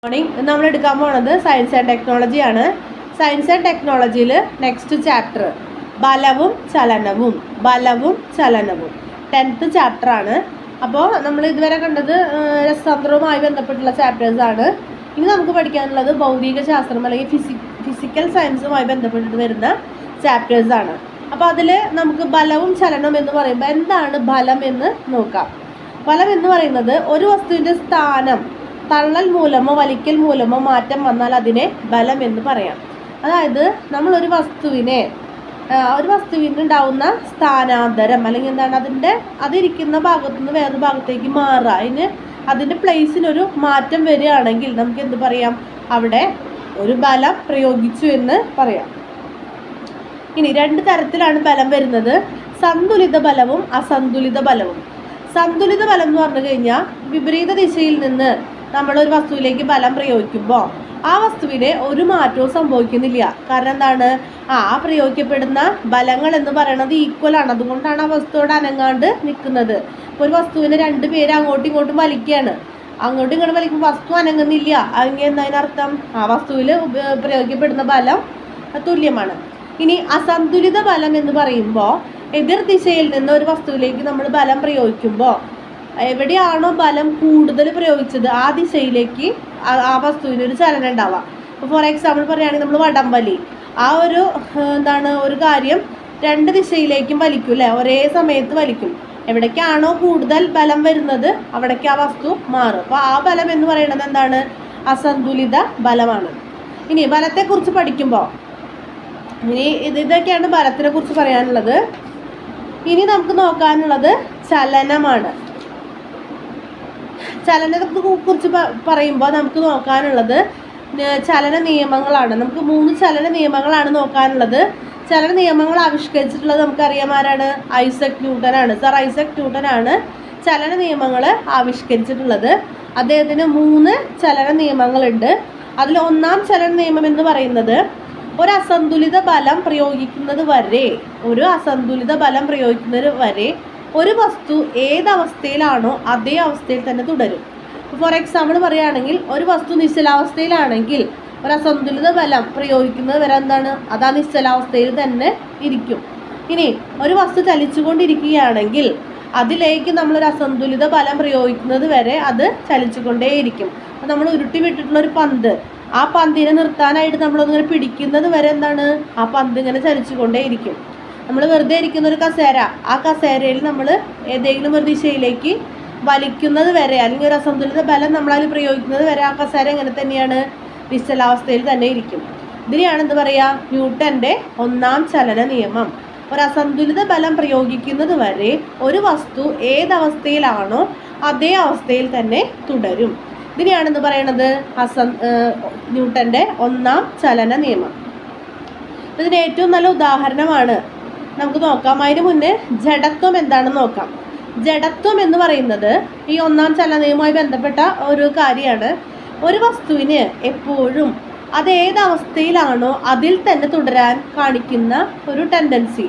Morning നമ്മൾ എടുക്കാൻ പോണത് സയൻസ് ആൻഡ് ടെക്നോളജി ആണ്. സയൻസ് ആൻഡ് ടെക്നോളജിയിൽ നെക്സ്റ്റ് ചാപ്റ്റർ ബലവും ചലനവും 10th ചാപ്റ്റർ ആണ്. അപ്പോൾ നമ്മൾ ഇതുവരെ കണ്ടത് രസതന്ത്രവുമായി ബന്ധപ്പെട്ടുള്ള ചാപ്റ്റേഴ്സ് ആണ്. ഇനി നമുക്ക് പഠിക്കാനുള്ളത് ഭൗതിക ശാസ്ത്രം അല്ലെങ്കിൽ ഫിസിക്കൽ സയൻസുമായി ബന്ധപ്പെട്ടിട്ട് വരുന്ന ചാപ്റ്റേഴ്സ് ആണ്. അപ്പോൾ അതിൽ നമുക്ക് ബലവും ചലനവും എന്ന് പറയുമ്പോൾ എന്താണ് ബലം എന്ന് നോക്കാം. ബലം എന്ന് പറയുന്നത് ഒരു വസ്തുവിൻ്റെ സ്ഥാനം തള്ളൽ മൂലമോ വലിക്കൽ മൂലമോ മാറ്റം വന്നാൽ അതിനെ ബലം എന്ന് പറയാം. അതായത് നമ്മളൊരു വസ്തുവിന് ഉണ്ടാവുന്ന സ്ഥാനാന്തരം അല്ലെങ്കിൽ എന്താണ് അതിരിക്കുന്ന ഭാഗത്തുനിന്ന് വേറൊരു ഭാഗത്തേക്ക് മാറുക, അതിൻ്റെ പ്ലേസിനൊരു മാറ്റം വരികയാണെങ്കിൽ നമുക്ക് എന്ത് പറയാം? അവിടെ ഒരു ബലം പ്രയോഗിച്ചു എന്ന് പറയാം. ഇനി 2 തരത്തിലാണ് ബലം വരുന്നത്: സന്തുലിത ബലവും അസന്തുലിത ബലവും. സന്തുലിത ബലം എന്ന് പറഞ്ഞു കഴിഞ്ഞാൽ വിപരീത ദിശയിൽ നിന്ന് നമ്മളൊരു വസ്തുവിലേക്ക് ബലം പ്രയോഗിക്കുമ്പോൾ ആ വസ്തുവിന് ഒരു മാറ്റവും സംഭവിക്കുന്നില്ല. കാരണം എന്താണ്? ആ പ്രയോഗിക്കപ്പെടുന്ന ബലങ്ങൾ എന്ന് പറയുന്നത് ഈക്വലാണ്. അതുകൊണ്ടാണ് ആ വസ്തുവോട് അനങ്ങാണ്ട് നിൽക്കുന്നത്. ഇപ്പോൾ ഒരു വസ്തുവിനെ 2 പേര് അങ്ങോട്ടും ഇങ്ങോട്ടും വലിക്കുകയാണ്. അങ്ങോട്ടും ഇങ്ങോട്ടും വലിക്കുമ്പോൾ വസ്തു അനങ്ങുന്നില്ല. അതിനർത്ഥം ആ വസ്തുവിൽ പ്രയോഗിക്കപ്പെടുന്ന ബലം തുല്യമാണ്. ഇനി അസന്തുലിത ബലം എന്ന് പറയുമ്പോൾ എതിർ ദിശയിൽ നിന്ന് ഒരു വസ്തുവിലേക്ക് നമ്മൾ ബലം പ്രയോഗിക്കുമ്പോൾ എവിടെയാണോ ബലം കൂടുതൽ പ്രയോഗിച്ചത് ആ ദിശയിലേക്ക് ആ വസ്തുവിനൊരു ചലനം ഉണ്ടാവാം. ഇപ്പോൾ ഫോർ എക്സാമ്പിൾ പറയുകയാണെങ്കിൽ നമ്മൾ വടംവലി, ഒരു കാര്യം 2 ദിശയിലേക്കും വലിക്കും അല്ലേ, ഒരേ സമയത്ത് വലിക്കും. എവിടേക്കാണോ കൂടുതൽ ബലം വരുന്നത് അവിടേക്ക് ആ വസ്തു മാറും. അപ്പോൾ ആ ബലം എന്ന് പറയുന്നത് എന്താണ്? അസന്തുലിത ബലമാണ്. ഇനി ബലത്തെക്കുറിച്ച് പഠിക്കുമ്പോൾ ഇതൊക്കെയാണ് ബലത്തിനെ കുറിച്ച് പറയാനുള്ളത്. ഇനി നമുക്ക് നോക്കാനുള്ളത് ചലനമാണ്. ചലനത്തെ കുറിച്ച് പറയുമ്പോൾ നമുക്ക് നോക്കാനുള്ളത് ചലന നിയമങ്ങളാണ്. നമുക്ക് 3 ചലന നിയമങ്ങളാണ് നോക്കാനുള്ളത്. ചലന നിയമങ്ങൾ ആവിഷ്കരിച്ചിട്ടുള്ളത് നമുക്കറിയാം ആരാണ്? ഐസക് ന്യൂട്ടൻ ആണ്. സർ ഐസക് ന്യൂട്ടൻ ആണ് ചലന നിയമങ്ങൾ ആവിഷ്കരിച്ചിട്ടുള്ളത്. അദ്ദേഹത്തിന് 3 ചലന നിയമങ്ങളുണ്ട്. അതിൽ 1ാം ചലന നിയമം എന്ന് പറയുന്നത് ഒരു അസന്തുലിത ബലം പ്രയോഗിക്കുന്നത് വരെ ഒരു വസ്തു ഏതവസ്ഥയിലാണോ അതേ അവസ്ഥയിൽ തന്നെ തുടരും. ഫോർ എക്സാമ്പിൾ പറയുകയാണെങ്കിൽ ഒരു വസ്തു നിശ്ചലാവസ്ഥയിലാണെങ്കിൽ ഒരു അസന്തുലിത ബലം പ്രയോഗിക്കുന്നത് വരെ അത് ആ നിശ്ചലാവസ്ഥയിൽ തന്നെ ഇരിക്കും. ഇനി ഒരു വസ്തു ചലിച്ചുകൊണ്ടിരിക്കുകയാണെങ്കിൽ അതിലേക്ക് നമ്മളൊരു അസന്തുലിത ബലം പ്രയോഗിക്കുന്നത് വരെ അത് ചലിച്ചുകൊണ്ടേയിരിക്കും. അപ്പോൾ നമ്മൾ ഉരുട്ടി വിട്ടിട്ടുള്ളൊരു പന്ത്, ആ പന്തിനെ നിർത്താനായിട്ട് നമ്മളൊന്നിങ്ങനെ പിടിക്കുന്നത് വരെ ആ പന്ത് ഇങ്ങനെ ചലിച്ചുകൊണ്ടേയിരിക്കും. നമ്മൾ വെറുതെ ഇരിക്കുന്ന ഒരു കസേര, ആ കസേരയിൽ നമ്മൾ ഏതെങ്കിലും ഒരു ദിശയിലേക്ക് വലിക്കുന്നത് വരെ അല്ലെങ്കിൽ ഒരു അസന്തുലിത ബലം നമ്മളതിൽ പ്രയോഗിക്കുന്നത് വരെ ആ കസേര ഇങ്ങനെ തന്നെയാണ്, നിശ്ചലാവസ്ഥയിൽ തന്നെ ഇരിക്കും. ഇതിനെയാണ് എന്ത് പറയുക? ന്യൂട്ടൻ്റെ 1ാം ചലന നിയമം. ഒരു അസന്തുലിത ബലം പ്രയോഗിക്കുന്നത് വരെ ഒരു വസ്തു ഏതവസ്ഥയിലാണോ അതേ അവസ്ഥയിൽ തന്നെ തുടരും. ഇതിനെയാണെന്ന് പറയുന്നത് ന്യൂട്ടൻ്റെ 1ാം ചലന നിയമം. ഇതിന് ഏറ്റവും നല്ല ഉദാഹരണമാണ് നമുക്ക് നോക്കാം. അതിന് മുന്നേ ജഡത്വം എന്താണെന്ന് നോക്കാം. ജഡത്വം എന്ന് പറയുന്നത് ഈ 1ാം ചലന നിയമവുമായി ബന്ധപ്പെട്ട ഒരു കാര്യമാണ്. ഒരു വസ്തുവിന് എപ്പോഴും അത് ഏതവസ്ഥയിലാണോ അതിൽ തന്നെ തുടരാൻ കാണിക്കുന്ന ഒരു ടെൻഡൻസി.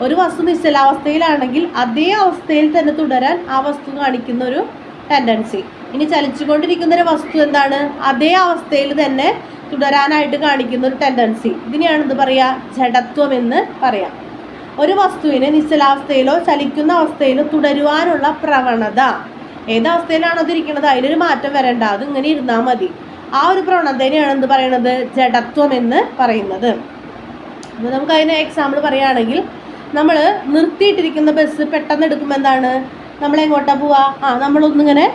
ഒരു വസ്തു നിശ്ചലാവസ്ഥയിലാണെങ്കിൽ അതേ അവസ്ഥയിൽ തന്നെ തുടരാൻ ആ വസ്തു കാണിക്കുന്ന ഒരു ടെൻഡൻസി. ഇനി ചലിച്ചുകൊണ്ടിരിക്കുന്ന ഒരു വസ്തു എന്താണ്? അതേ അവസ്ഥയിൽ തന്നെ തുടരാനായിട്ട് കാണിക്കുന്ന ഒരു ടെൻഡൻസി. ഇതിനെയാണ് എന്ത് പറയുക? ജഡത്വം എന്ന് പറയാം. ഒരു വസ്തുവിനെ നിശ്ചലാവസ്ഥയിലോ ചലിക്കുന്ന അവസ്ഥയിലോ തുടരുവാനുള്ള പ്രവണത, ഏതവസ്ഥയിലാണോ അതിരിക്കുന്നത് അതിനൊരു മാറ്റം വരണ്ട, അത് ഇങ്ങനെ ഇരുന്നാൽ മതി. ആ ഒരു പ്രവണതയാണ് എന്ത് പറയുന്നത്? ജഡത്വം എന്ന് പറയുന്നത്. അപ്പോൾ നമുക്ക് അതിന് എക്സാമ്പിൾ പറയുകയാണെങ്കിൽ നമ്മൾ നിർത്തിയിട്ടിരിക്കുന്ന ബസ് പെട്ടെന്ന് എടുക്കുമ്പോൾ എന്താണ്? നമ്മളെങ്ങോട്ടാ പോവുക? നമ്മളൊന്നിങ്ങനെ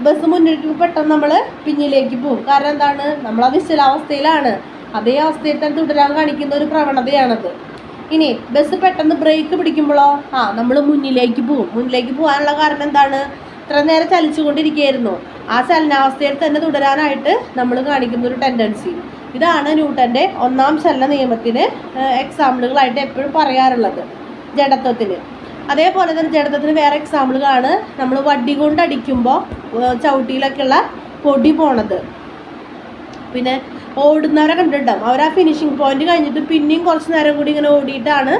ബസ് മുന്നിലേക്ക് പെട്ടെന്ന് നമ്മൾ പിന്നിലേക്ക് പോകും. കാരണം എന്താണ്? നമ്മൾ ആ നിശ്ചലാവസ്ഥയിലാണ്, അതേ അവസ്ഥയിൽ തന്നെ തുടരാൻ കാണിക്കുന്ന ഒരു പ്രവണതയാണത്. ഇനി ബസ് പെട്ടെന്ന് ബ്രേക്ക് പിടിക്കുമ്പോഴോ നമ്മൾ മുന്നിലേക്ക് പോകും. മുന്നിലേക്ക് പോകാനുള്ള കാരണം എന്താണ്? ഇത്ര നേരം ചലിച്ചുകൊണ്ടിരിക്കുകയായിരുന്നു, ആ ചലനാവസ്ഥയിൽ തന്നെ തുടരാനായിട്ട് നമ്മൾ കാണിക്കുന്ന ഒരു ടെൻഡൻസി. ഇതാണ് ന്യൂട്ടൻ്റെ 1ാം ചലന നിയമത്തിന് എക്സാമ്പിളുകളായിട്ട് എപ്പോഴും പറയാറുള്ളത് ജഡത്വത്തിന്. അതേപോലെ തന്നെ ജഡത്വത്തിന് വേറെ എക്സാമ്പിളുകളാണ് നമ്മൾ വടി കൊണ്ട് അടിക്കുമ്പോൾ ചവിട്ടിയിലൊക്കെയുള്ള പൊടി പോണത്. പിന്നെ ഓടുന്നവരെ കണ്ടിട്ടുണ്ടാവും, അവർ ആ ഫിനിഷിങ് പോയിന്റ് കഴിഞ്ഞിട്ട് പിന്നെയും കുറച്ച് നേരം കൂടി ഇങ്ങനെ ഓടിയിട്ടാണ്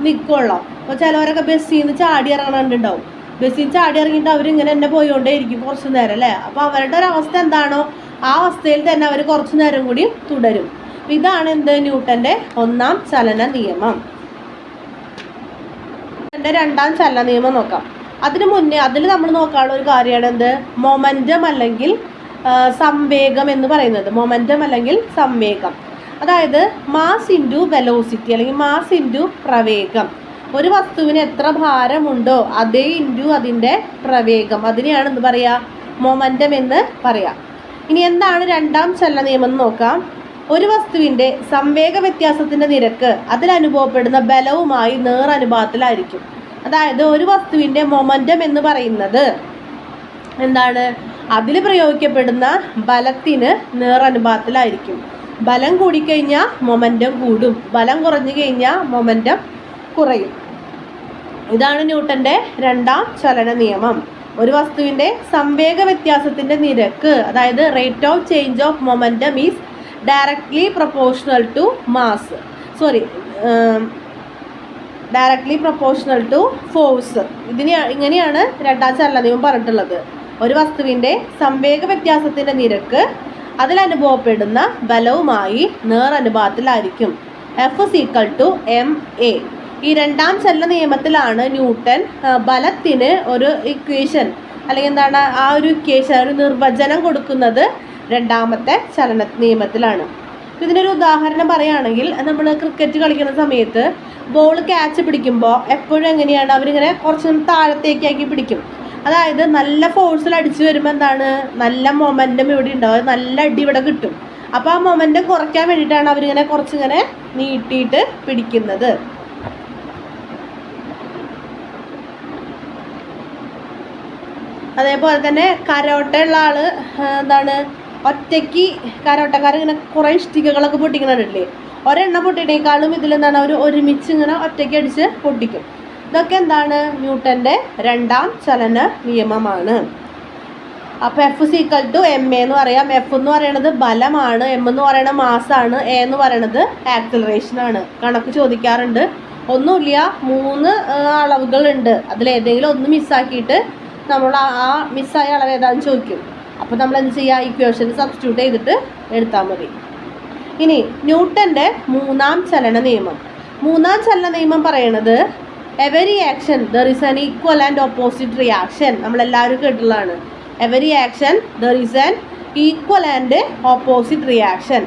നിൽക്കുള്ളൂ. അപ്പോൾ ചിലവരൊക്കെ ബസ്സിൽ നിന്ന് ചാടി ഇറങ്ങണുണ്ടാവും. ബസ്സിൽ ചാടി ഇറങ്ങിയിട്ട് അവരിങ്ങനെ തന്നെ പോയിക്കൊണ്ടേയിരിക്കും കുറച്ച് നേരം അല്ലേ. അപ്പോൾ അവരുടെ ഒരു അവസ്ഥ എന്താണോ ആ അവസ്ഥയിൽ തന്നെ അവർ കുറച്ച് നേരം കൂടി തുടരും. ഇതാണ് എന്ത് ന്യൂട്ടൻ്റെ ഒന്നാം ചലന നിയമം. ന്യൂട്ടൻ്റെ രണ്ടാം ചലന നിയമം നോക്കാം. അതിന് മുന്നേ അതിൽ നമ്മൾ നോക്കാനുള്ള ഒരു കാര്യമാണ് എന്ത് മൊമെൻറ്റം അല്ലെങ്കിൽ സംവേഗം എന്ന് പറയുന്നത്. മൊമെൻറ്റം അല്ലെങ്കിൽ സംവേഗം, അതായത് മാസ് ഇൻറ്റു വെലോസിറ്റി അല്ലെങ്കിൽ മാസ് ഇൻറ്റു പ്രവേഗം. ഒരു വസ്തുവിന് എത്ര ഭാരമുണ്ടോ അതേ ഇൻറ്റു അതിൻ്റെ പ്രവേഗം, അതിനെയാണ് എന്ത് പറയുക മൊമെൻറ്റം എന്ന് പറയാം. ഇനി എന്താണ് രണ്ടാം ചലന നിയമം എന്ന് നോക്കാം. ഒരു വസ്തുവിൻ്റെ സംവേഗ വ്യത്യാസത്തിൻ്റെ നിരക്ക് അതിലനുഭവപ്പെടുന്ന ബലവുമായി നേരനുപാതത്തിലായിരിക്കും. അതായത് ഒരു വസ്തുവിൻ്റെ മൊമെൻറ്റം എന്ന് പറയുന്നത് എന്താണ് അതിൽ പ്രയോഗിക്കപ്പെടുന്ന ബലത്തിന് നേരനുപാതത്തിലായിരിക്കും. ബലം കൂടിക്കഴിഞ്ഞാൽ മൊമെൻറ്റം കൂടും, ബലം കുറഞ്ഞു കഴിഞ്ഞാൽ മൊമെൻറ്റം കുറയും. ഇതാണ് ന്യൂട്ടൻ്റെ രണ്ടാം ചലന നിയമം. ഒരു വസ്തുവിൻ്റെ സംവേഗ വ്യത്യാസത്തിൻ്റെ നിരക്ക്, അതായത് rate of change of momentum is directly proportional to mass directly proportional to force. ഇങ്ങനെയാണ് രണ്ടാം ചലന നിയമം പറഞ്ഞിട്ടുള്ളത്. ഒരു വസ്തുവിൻ്റെ സംവേഗ വ്യത്യാസത്തിൻ്റെ നിരക്ക് അതിലനുഭവപ്പെടുന്ന ബലവുമായി നേരനുപാതത്തിലായിരിക്കും. F=ma. ഈ രണ്ടാം ചലന നിയമത്തിലാണ് ന്യൂട്ടൻ ബലത്തിന് ഒരു ഇക്വേഷൻ അല്ലെങ്കിൽ എന്താണ് ആ ഒരു ഇക്വേഷൻ ഒരു നിർവചനം കൊടുക്കുന്നത് രണ്ടാമത്തെ ചലന നിയമത്തിലാണ്. ഇതിനൊരു ഉദാഹരണം പറയുകയാണെങ്കിൽ നമ്മൾ ക്രിക്കറ്റ് കളിക്കുന്ന സമയത്ത് ബോൾ ക്യാച്ച് പിടിക്കുമ്പോൾ എപ്പോഴും എങ്ങനെയാണ് അവരിങ്ങനെ കുറച്ച് താഴത്തേക്കാക്കി പിടിക്കും. അതായത് നല്ല ഫോഴ്സിൽ അടിച്ചു വരുമ്പോൾ എന്താണ് നല്ല മൊമെൻറ്റം ഇവിടെ ഉണ്ടാവും, നല്ല അടി ഇവിടെ കിട്ടും. അപ്പോൾ ആ മൊമെൻറ്റം കുറയ്ക്കാൻ വേണ്ടിയിട്ടാണ് അവരിങ്ങനെ കുറച്ചിങ്ങനെ നീട്ടിയിട്ട് പിടിക്കുന്നത്. അതേപോലെ തന്നെ കരോട്ടയുള്ള ആൾ എന്താണ് ഒറ്റയ്ക്ക് കരോട്ടക്കാരിങ്ങനെ കുറേ ഇഷ്ടികകളൊക്കെ പൊട്ടിക്കുന്നുണ്ടല്ലേ, ഒരെണ്ണം പൊട്ടിയേക്കാളും ഇതിലെന്താണ് അവർ ഒരുമിച്ച് ഇങ്ങനെ ഒറ്റയ്ക്ക് അടിച്ച് പൊട്ടിക്കും. ഇതൊക്കെ എന്താണ് ന്യൂട്ടൻ്റെ രണ്ടാം ചലന നിയമമാണ്. അപ്പോൾ F=ma എന്ന് പറയാം. F എന്ന് പറയുന്നത് ബലമാണ്, M എന്ന് പറയുന്നത് മാസാണ്, A എന്ന് പറയുന്നത് ആക്സിലറേഷനാണ്. കണക്ക് ചോദിക്കാറുണ്ട്. ഒന്നുമില്ല, 3 അളവുകളുണ്ട്, അതിലേതെങ്കിലും ഒന്ന് മിസ്സാക്കിയിട്ട് നമ്മൾ ആ മിസ്സായ അളവ് ഏതാണെന്ന് ചോദിക്കും. അപ്പോൾ നമ്മൾ എന്ത് ചെയ്യുക ഇക്വേഷൻ സബ്സ്റ്റിറ്റ്യൂട്ട് ചെയ്തിട്ട് എടുത്താൽ മതി. ഇനി ന്യൂട്ടൻ്റെ മൂന്നാം ചലന നിയമം. മൂന്നാം ചലന നിയമം പറയണത് every action there is an equal and opposite reaction. നമ്മളെല്ലാവരും കേട്ടുള്ളതാണ്. Every action there is an equal and opposite reaction.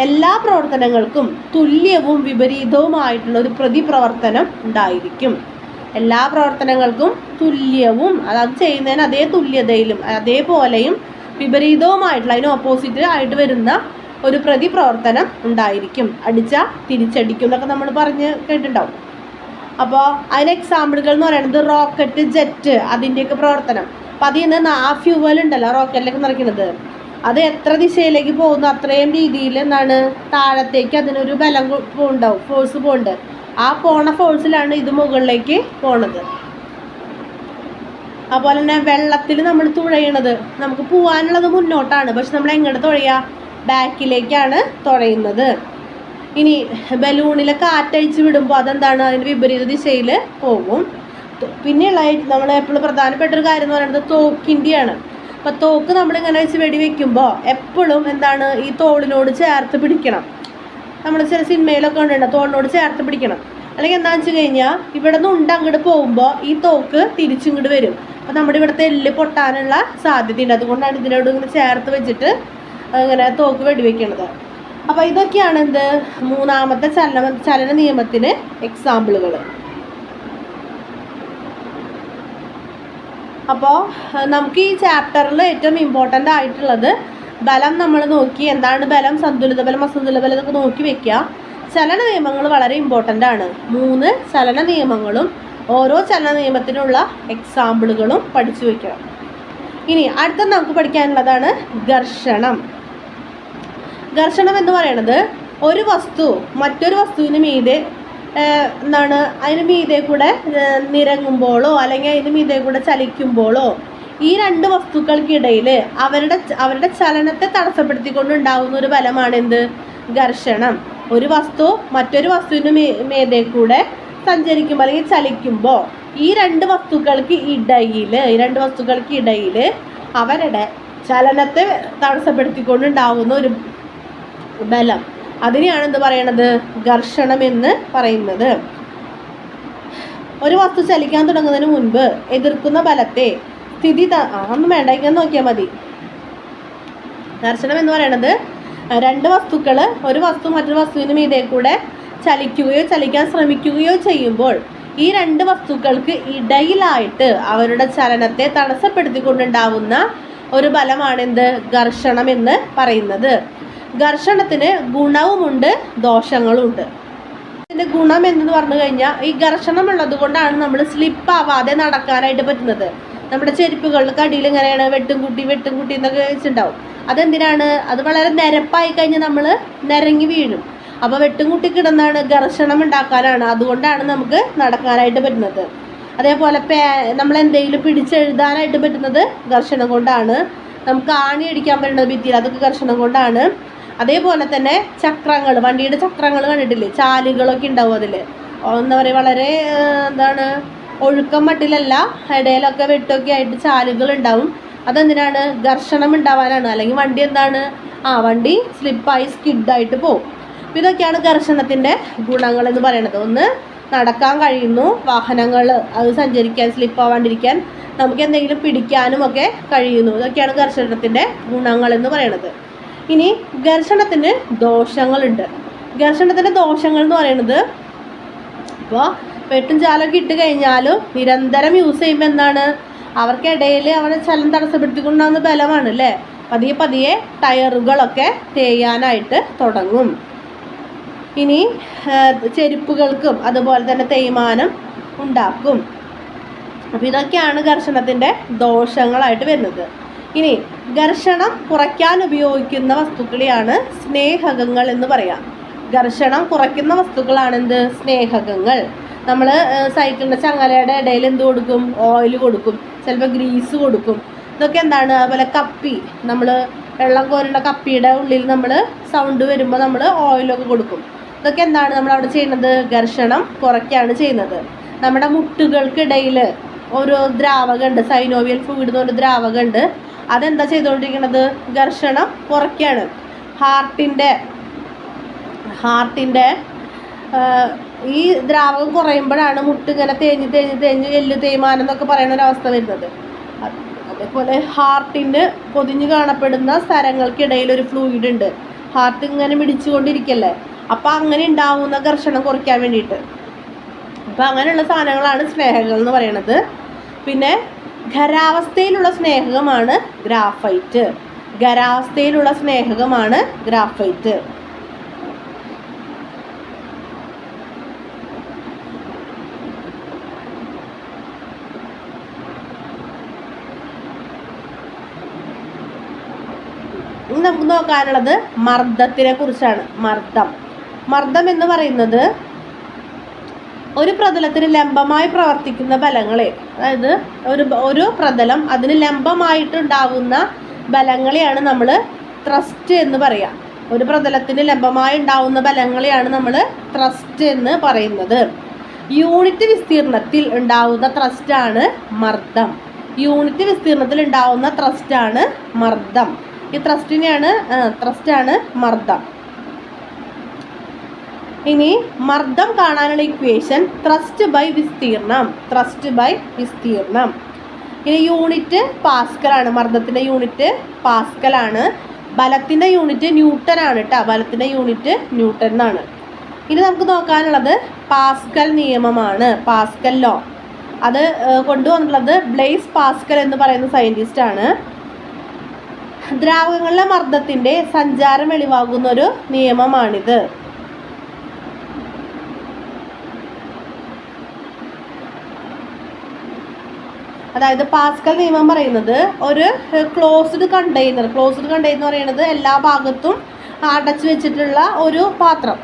എല്ലാ പ്രവർത്തനങ്ങൾക്കും തുല്യവും വിപരീതവുമായിട്ടുള്ള ഒരു പ്രതിപ്രവർത്തനം ഉണ്ടായിരിക്കും. എല്ലാ പ്രവർത്തനങ്ങൾക്കും തുല്യവും, അത് ചെയ്യുന്നതിന് അതേ തുല്യതയിലും അതേപോലെയും വിപരീതവുമായിട്ടുള്ള അതിന് ഓപ്പോസിറ്റ് ആയിട്ട് വരുന്ന ഒരു പ്രതിപ്രവർത്തനം ഉണ്ടായിരിക്കും. അടിച്ചാൽ തിരിച്ചടിക്കും എന്നൊക്കെ നമ്മൾ പറഞ്ഞ് കേട്ടിട്ടുണ്ടാവും. അപ്പോൾ അതിന് എക്സാമ്പിളുകൾ എന്ന് പറയുന്നത് റോക്കറ്റ്, ജെറ്റ്, അതിൻ്റെയൊക്കെ പ്രവർത്തനം. അപ്പോൾ അതിൽ നിന്ന് ആ ഫ്യൂവൽ ഉണ്ടല്ലോ റോക്കറ്റിലേക്ക് നിറയ്ക്കുന്നത്, അത് എത്ര ദിശയിലേക്ക് പോകുന്നു അത്രയും രീതിയിൽ എന്താണ് താഴത്തേക്ക് അതിനൊരു ബലം ഉണ്ടാവും, ഫോഴ്സ് പോകുന്നുണ്ട്. ആ പോണ ഫോഴ്സിലാണ് ഇത് മുകളിലേക്ക് പോണത്. അതുപോലെ തന്നെ വെള്ളത്തിൽ നമ്മൾ തുഴയണത്, നമുക്ക് പോകാനുള്ളത് മുന്നോട്ടാണ്, പക്ഷെ നമ്മൾ എങ്ങോട്ട് തുഴയുക ബാക്കിലേക്കാണ് തുഴയുന്നത്. ഇനി ബലൂണിലെ കാറ്റഴിച്ച് വിടുമ്പോൾ അതെന്താണ് അതിൻ്റെ വിപരീത ദിശയിൽ പോകും. പിന്നെയുള്ള നമ്മൾ എപ്പോഴും പ്രധാനപ്പെട്ടൊരു കാര്യം എന്ന് പറയുന്നത് തോക്കിൻ്റെയാണ്. അപ്പോൾ തോക്ക് നമ്മളിങ്ങനെ വെച്ച് വെടിവെക്കുമ്പോൾ എപ്പോഴും എന്താണ് ഈ തോളിനോട് ചേർത്ത് പിടിക്കണം. നമ്മൾ ചില സിനിമയിലൊക്കെ കണ്ടിട്ടുണ്ട് തോളിനോട് ചേർത്ത് പിടിക്കണം. അല്ലെങ്കിൽ എന്താണെന്ന് വെച്ച് കഴിഞ്ഞാൽ ഇവിടെ നിന്ന് അങ്ങോട്ട് പോകുമ്പോൾ ഈ തോക്ക് തിരിച്ചിങ്ങോട്ട് വരും. അപ്പോൾ നമ്മുടെ ഇവിടുത്തെ എല്ല് പൊട്ടാനുള്ള സാധ്യതയുണ്ട്. അതുകൊണ്ടാണ് ഇതിനോട് ഇങ്ങനെ ചേർത്ത് വെച്ചിട്ട് ഇങ്ങനെ തോക്ക് വെടിവെക്കുന്നത്. അപ്പോൾ ഇതൊക്കെയാണ് എന്ത് മൂന്നാമത്തെ ചലന നിയമത്തിന് എക്സാമ്പിളുകൾ. അപ്പോൾ നമുക്ക് ഈ ചാപ്റ്ററിൽ ഏറ്റവും ഇമ്പോർട്ടൻ്റ് ആയിട്ടുള്ളത് ബലം നമ്മൾ നോക്കി, എന്താണ് ബലം, സന്തുലിത ബലം, അസന്തുലിത ബലം ഇതൊക്കെ നോക്കി വെക്കുക. ചലന നിയമങ്ങൾ വളരെ ഇമ്പോർട്ടൻ്റ് ആണ്. 3 ചലന നിയമങ്ങളും ഓരോ ചലന നിയമത്തിനുള്ള എക്സാമ്പിളുകളും പഠിച്ചു വയ്ക്കണം. ഇനി അടുത്ത നമുക്ക് പഠിക്കാനുള്ളതാണ് ഘർഷണം. ഘർഷണം എന്ന് പറയുന്നത് ഒരു വസ്തു മറ്റൊരു വസ്തുവിന് മീതെ എന്താണ് അതിന് മീതെ കൂടെ നിരങ്ങുമ്പോഴോ അല്ലെങ്കിൽ അതിന് മീതെ കൂടെ ചലിക്കുമ്പോഴോ ഈ 2 വസ്തുക്കൾക്കിടയിൽ അവരുടെ ചലനത്തെ തടസ്സപ്പെടുത്തിക്കൊണ്ടുണ്ടാകുന്ന ഒരു ബലമാണ് എന്ത് ഘർഷണം. ഒരു വസ്തു മറ്റൊരു വസ്തുവിന് മീതെ കൂടെ സഞ്ചരിക്കുമ്പോൾ അല്ലെങ്കിൽ ചലിക്കുമ്പോൾ ഈ രണ്ട് വസ്തുക്കൾക്ക് ഇടയിൽ അവരുടെ ചലനത്തെ തടസ്സപ്പെടുത്തിക്കൊണ്ടുണ്ടാവുന്ന ഒരു ബലം, അതിനെയാണ് എന്ത് പറയണത്? ഘർഷണം എന്ന് പറയുന്നത്. ഒരു വസ്തു ചലിക്കാൻ തുടങ്ങുന്നതിന് മുൻപ് എതിർക്കുന്ന ബലത്തെ ഒന്നും വേണ്ട, ഇങ്ങനെ നോക്കിയാൽ മതി. ഘർഷണം എന്ന് പറയണത് രണ്ട് വസ്തുക്കൾ ഒരു വസ്തു മറ്റൊരു വസ്തുവിന് മീതെ കൂടെ ചലിക്കുകയോ ചലിക്കാൻ ശ്രമിക്കുകയോ ചെയ്യുമ്പോൾ ഈ രണ്ട് വസ്തുക്കൾക്ക് ഇടയിലായിട്ട് അവരുടെ ചലനത്തെ തടസ്സപ്പെടുത്തിക്കൊണ്ടുണ്ടാവുന്ന ഒരു ബലമാണ് എന്ത്? ഘർഷണം എന്ന് പറയുന്നത്. ഘർഷണത്തിന് ഗുണവുമുണ്ട് ദോഷങ്ങളുമുണ്ട്. ഇതിൻ്റെ ഗുണം എന്ന് പറഞ്ഞു കഴിഞ്ഞാൽ ഈ ഘർഷണം ഉള്ളത് കൊണ്ടാണ് നമ്മൾ സ്ലിപ്പാവാതെ നടക്കാനായിട്ട് പറ്റുന്നത്. നമ്മുടെ ചെരുപ്പുകൾക്ക് അടിയിൽ ഇങ്ങനെയാണ് വെട്ടും കുട്ടി എന്നൊക്കെ വെച്ചിട്ടുണ്ടാവും. അതെന്തിനാണ്? അത് വളരെ നിരപ്പായി കഴിഞ്ഞാൽ നമ്മൾ നിരങ്ങി വീഴും. അപ്പോൾ വെട്ടും കുട്ടി കിടന്നാണ് ഘർഷണം ഉണ്ടാക്കാനാണ്. അതുകൊണ്ടാണ് നമുക്ക് നടക്കാനായിട്ട് പറ്റുന്നത്. അതേപോലെ നമ്മൾ എന്തെങ്കിലും പിടിച്ചെഴുതാനായിട്ട് പറ്റുന്നത് ഘർഷണം കൊണ്ടാണ്. നമുക്ക് ആണി അടിക്കാൻ പറ്റുന്നത് ഭിത്തിയിൽ, അതൊക്കെ ഘർഷണം കൊണ്ടാണ്. അതേപോലെ തന്നെ ചക്രങ്ങൾ, വണ്ടിയുടെ ചക്രങ്ങൾ കണ്ടിട്ടില്ലേ? ചാലുകളൊക്കെ ഉണ്ടാവും അതിൽ. എന്താ പറയുക, വളരെ ഒഴുക്കം മട്ടിലല്ല, ഇടയിലൊക്കെ വെട്ടൊക്കെ ആയിട്ട് ചാലുകൾ ഉണ്ടാവും. അതെന്തിനാണ്? ഘർഷണം ഉണ്ടാവാനാണ്. അല്ലെങ്കിൽ വണ്ടി വണ്ടി സ്ലിപ്പായി സ്കിഡായിട്ട് പോകും. അപ്പോൾ ഇതൊക്കെയാണ് ഘർഷണത്തിൻ്റെ ഗുണങ്ങൾ എന്ന് പറയുന്നത്. ഒന്ന്, നടക്കാൻ കഴിയുന്നു, വാഹനങ്ങൾ അത് സഞ്ചരിക്കാൻ സ്ലിപ്പാവാണ്ടിരിക്കാൻ, നമുക്ക് എന്തെങ്കിലും പിടിക്കാനും ഒക്കെ കഴിയുന്നു. ഇതൊക്കെയാണ് ഘർഷണത്തിൻ്റെ ഗുണങ്ങൾ എന്ന് പറയുന്നത്. ഇനി ഘർഷണത്തിന് ദോഷങ്ങളുണ്ട്. ഘർഷണത്തിൻ്റെ ദോഷങ്ങൾ എന്ന് പറയുന്നത്, ഇപ്പോൾ വെട്ടും ചാലൊക്കെ ഇട്ട് കഴിഞ്ഞാലും നിരന്തരം യൂസ് ചെയ്യുമ്പോൾ എന്താണ്? അവർക്കിടയിൽ അവരെ ചലനം തടസ്സപ്പെടുത്തിക്കൊണ്ടാകുന്ന ബലമാണ് അല്ലേ. പതിയെ ടയറുകളൊക്കെ തേയാനായിട്ട് തുടങ്ങും. ഇനി ചെരുപ്പുകൾക്കും അതുപോലെ തന്നെ തേയ്മാനം ഉണ്ടാക്കും. അപ്പോൾ ഇതൊക്കെയാണ് ഘർഷണത്തിൻ്റെ ദോഷങ്ങളായിട്ട് വരുന്നത്. ഇനി ഘർഷണം കുറയ്ക്കാൻ ഉപയോഗിക്കുന്ന വസ്തുക്കളെയാണ് സ്നേഹകങ്ങൾ എന്ന് പറയാം. ഘർഷണം കുറയ്ക്കുന്ന വസ്തുക്കളാണ് എന്ത്? സ്നേഹകങ്ങൾ. നമ്മൾ സൈക്കിളിൻ്റെ ചങ്ങലയുടെ ഇടയിൽ എന്ത് കൊടുക്കും? ഓയിൽ കൊടുക്കും, ചിലപ്പോൾ ഗ്രീസ് കൊടുക്കും. ഇതൊക്കെ എന്താണ്? അതുപോലെ കപ്പി, നമ്മൾ വെള്ളം കോരുന്ന കപ്പിയുടെ ഉള്ളിൽ നമ്മൾ സൗണ്ട് വരുമ്പോൾ നമ്മൾ ഓയിലൊക്കെ കൊടുക്കും. ഇതൊക്കെ എന്താണ് നമ്മളവിടെ ചെയ്യുന്നത്? ഘർഷണം കുറയ്ക്കുകയാണ് ചെയ്യുന്നത്. നമ്മുടെ മുട്ടുകൾക്കിടയിൽ ഒരു ദ്രാവകമുണ്ട്, സൈനോവിയൽ ഫ്ലൂയിഡ് എന്ന് പറഞ്ഞ ദ്രാവകമുണ്ട്. അതെന്താ ചെയ്തുകൊണ്ടിരിക്കുന്നത്? ഘർഷണം കുറയ്ക്കുകയാണ്. ഹാർട്ടിൻ്റെ ഈ ദ്രാവകം കുറയുമ്പോഴാണ് മുട്ട് ഇങ്ങനെ തേഞ്ഞ് എല്ല് തേയ്മാനം എന്നൊക്കെ പറയുന്ന ഒരവസ്ഥ വരുന്നത്. അതേപോലെ ഹാർട്ടിൻ്റെ പൊതിഞ്ഞ് കാണപ്പെടുന്ന സ്ഥലങ്ങൾക്കിടയിൽ ഒരു ഫ്ലൂയിഡ് ഉണ്ട്. ഹാർട്ട് ഇങ്ങനെ മിടിച്ചുകൊണ്ടിരിക്കല്ലേ, അപ്പോൾ അങ്ങനെ ഉണ്ടാവുന്ന ഘർഷണം കുറയ്ക്കാൻ വേണ്ടിയിട്ട്. അപ്പോൾ അങ്ങനെയുള്ള സാധനങ്ങളാണ് സ്നേഹകൾ എന്ന് പറയുന്നത്. പിന്നെ ഖരാവസ്ഥയിലുള്ള സ്നേഹകമാണ് ഗ്രാഫൈറ്റ്. ഖരാവസ്ഥയിലുള്ള സ്നേഹകമാണ് ഗ്രാഫൈറ്റ്. നമുക്ക് നോക്കാനുള്ളത് മർദ്ദത്തിനെ കുറിച്ചാണ്. മർദ്ദം എന്ന് പറയുന്നത് ഒരു പ്രതലത്തിന് ലംബമായി പ്രവർത്തിക്കുന്ന ബലങ്ങളെ, അതായത് ഒരു പ്രതലം അതിന് ലംബമായിട്ടുണ്ടാവുന്ന ബലങ്ങളെയാണ് നമ്മൾ ത്രസ്റ്റ് എന്ന് പറയുക. ഒരു പ്രതലത്തിന് ലംബമായി ഉണ്ടാവുന്ന ബലങ്ങളെയാണ് നമ്മൾ ത്രസ്റ്റ് എന്ന് പറയുന്നത്. യൂണിറ്റ് വിസ്തീർണത്തിൽ ഉണ്ടാവുന്ന ത്രസ്റ്റാണ് മർദ്ദം. യൂണിറ്റ് വിസ്തീർണത്തിൽ ഉണ്ടാവുന്ന ത്രസ്റ്റാണ് മർദ്ദം. ഈ ത്രസ്റ്റാണ് മർദ്ദം. ഇനി മർദ്ദം കാണാനുള്ള ഇക്വേഷൻ ത്രസ്റ്റ് ബൈ വിസ്തീർണം. ഇനി യൂണിറ്റ് പാസ്കലാണ്. മർദ്ദത്തിൻ്റെ യൂണിറ്റ് പാസ്കലാണ്. ബലത്തിൻ്റെ യൂണിറ്റ് ന്യൂട്ടൺ ആണ് കേട്ടോ. ബലത്തിൻ്റെ യൂണിറ്റ് ന്യൂട്ടൺ എന്നാണ്. ഇനി നമുക്ക് നോക്കാനുള്ളത് പാസ്കൽ നിയമമാണ്, പാസ്കൽ ലോ. അത് കൊണ്ടുവന്നിട്ടുള്ളത് ബ്ലേസ് പാസ്കൽ എന്ന് പറയുന്ന സയൻറ്റിസ്റ്റാണ്. ദ്രാവകങ്ങളിലെ മർദ്ദത്തിൻ്റെ സഞ്ചാരം വെളിവാകുന്ന ഒരു നിയമമാണിത്. അതായത് പാസ്കൽ നിയമം പറയുന്നത് ഒരു ക്ലോസ്ഡ് കണ്ടെയ്നർ പറയുന്നത് എല്ലാ ഭാഗത്തും അടച്ചു വെച്ചിട്ടുള്ള ഒരു പാത്രം.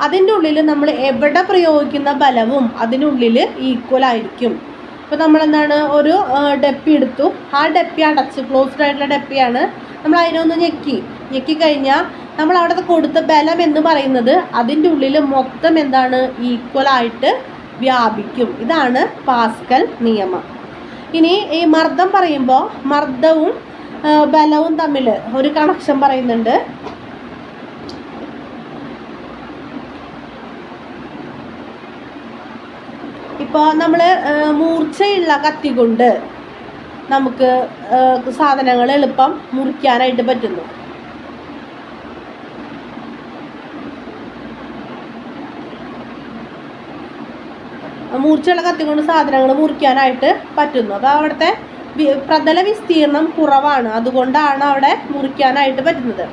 അതിൻ്റെ ഉള്ളിൽ നമ്മൾ എവിടെ പ്രയോഗിക്കുന്ന ബലവും അതിനുള്ളിൽ ഈക്വൽ ആയിരിക്കും. ഇപ്പോൾ നമ്മളെന്താണ് ഒരു ഡപ്പി എടുത്തു, ആ ഡപ്പി അടച്ച് ക്ലോസ്ഡ് ആയിട്ടുള്ള ഡപ്പിയാണ്. നമ്മൾ അതിനൊന്ന് ഞെക്കി കഴിഞ്ഞാൽ നമ്മൾ അവിടെ കൊടുത്ത ബലം എന്ന് പറയുന്നത് അതിൻ്റെ ഉള്ളിൽ മൊത്തം എന്താണ് ഈക്വലായിട്ട് വ്യാപിക്കും. ഇതാണ് പാസ്കൽ നിയമം. ഇനി ഈ മർദ്ദം പറയുമ്പോൾ മർദ്ദവും ബലവും തമ്മിൽ ഒരു കണക്ഷൻ പറയുന്നുണ്ട്. ഇപ്പോൾ നമ്മൾ മൂർച്ചയുള്ള കത്തി കൊണ്ട് നമുക്ക് സാധനങ്ങൾ എളുപ്പം മുറിക്കാനായിട്ട് പറ്റുന്നു. മൂർച്ചയുള്ള കത്തി കൊണ്ട് സാധനങ്ങൾ മുറിക്കാനായിട്ട് പറ്റുന്നു. അപ്പോൾ അവിടുത്തെ പ്രതല വിസ്തീർണം കുറവാണ്, അതുകൊണ്ടാണ് അവിടെ മുറിക്കാനായിട്ട് പറ്റുന്നത്.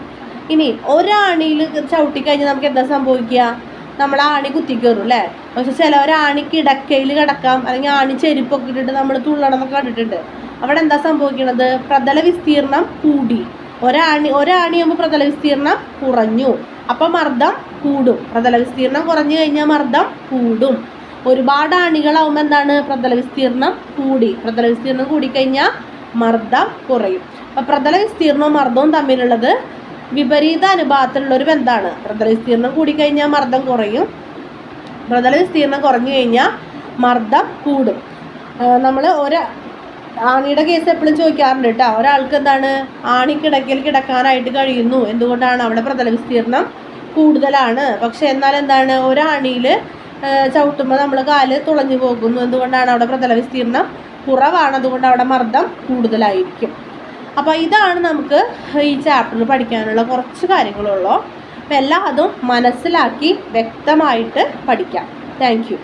ഇനി ഒരാണിയിൽ ചവിട്ടിക്കഴിഞ്ഞാൽ നമുക്ക് എന്താ സംഭവിക്കുക? നമ്മൾ ആണി കുത്തിക്കയറും അല്ലേ? പക്ഷെ ചിലവരാണി കിടക്കയിൽ കിടക്കാം, അല്ലെങ്കിൽ ആണി ചെരുപ്പൊക്കെ ഇട്ടിട്ട് നമ്മൾ തുള്ളണമെന്നൊക്കെ കണ്ടിട്ടുണ്ട്. അവിടെ എന്താ സംഭവിക്കണത്? പ്രതല വിസ്തീർണം കൂടി. ഒരാണിയാകുമ്പോൾ പ്രതല വിസ്തീർണം കുറഞ്ഞു, അപ്പം മർദ്ദം കൂടും. പ്രതല വിസ്തീർണം കുറഞ്ഞു കഴിഞ്ഞാൽ മർദ്ദം കൂടും. ഒരുപാട് ആണികളാവുമ്പോൾ എന്താണ്? പ്രതല വിസ്തീർണം കൂടി. പ്രതല വിസ്തീർണം കൂടിക്കഴിഞ്ഞാൽ മർദ്ദം കുറയും. അപ്പം പ്രതല വിസ്തീർണവും മർദ്ദവും തമ്മിലുള്ളത് വിപരീത അനുപാതത്തിലുള്ളൊരു ബന്ധമാണ്. പ്രതല വിസ്തീർണം കൂടിക്കഴിഞ്ഞാൽ മർദ്ദം കുറയും, പ്രതല വിസ്തീർണം കുറഞ്ഞു കഴിഞ്ഞാൽ മർദ്ദം കൂടും. നമ്മൾ ആണിയുടെ കേസ് എപ്പോഴും ചോദിക്കാറുണ്ട് കേട്ടോ. ഒരാൾക്ക് എന്താണ്? ആണി കിടക്കയിൽ കിടക്കാനായിട്ട് കഴിയുന്നു. എന്തുകൊണ്ടാണ്? അവിടെ പ്രതല വിസ്തീർണം കൂടുതലാണ്. പക്ഷെ എന്നാൽ എന്താണ്? ഒരാണിയിൽ ചവിട്ടുമ്പോൾ നമ്മൾ കാല് തുളഞ്ഞു പോകുന്നു. എന്തുകൊണ്ടാണ്? അവിടെ പ്രതല വിസ്തീർണം കുറവാണ്, അതുകൊണ്ട് അവിടെ മർദ്ദം കൂടുതലായിരിക്കും. അപ്പോൾ ഇതാണ് നമുക്ക് ഈ ചാപ്റ്ററിൽ പഠിക്കാനുള്ള കുറച്ച് കാര്യങ്ങളുള്ളൂ. അപ്പോൾ അതും മനസ്സിലാക്കി വ്യക്തമായിട്ട് പഠിക്കാം. Thank you.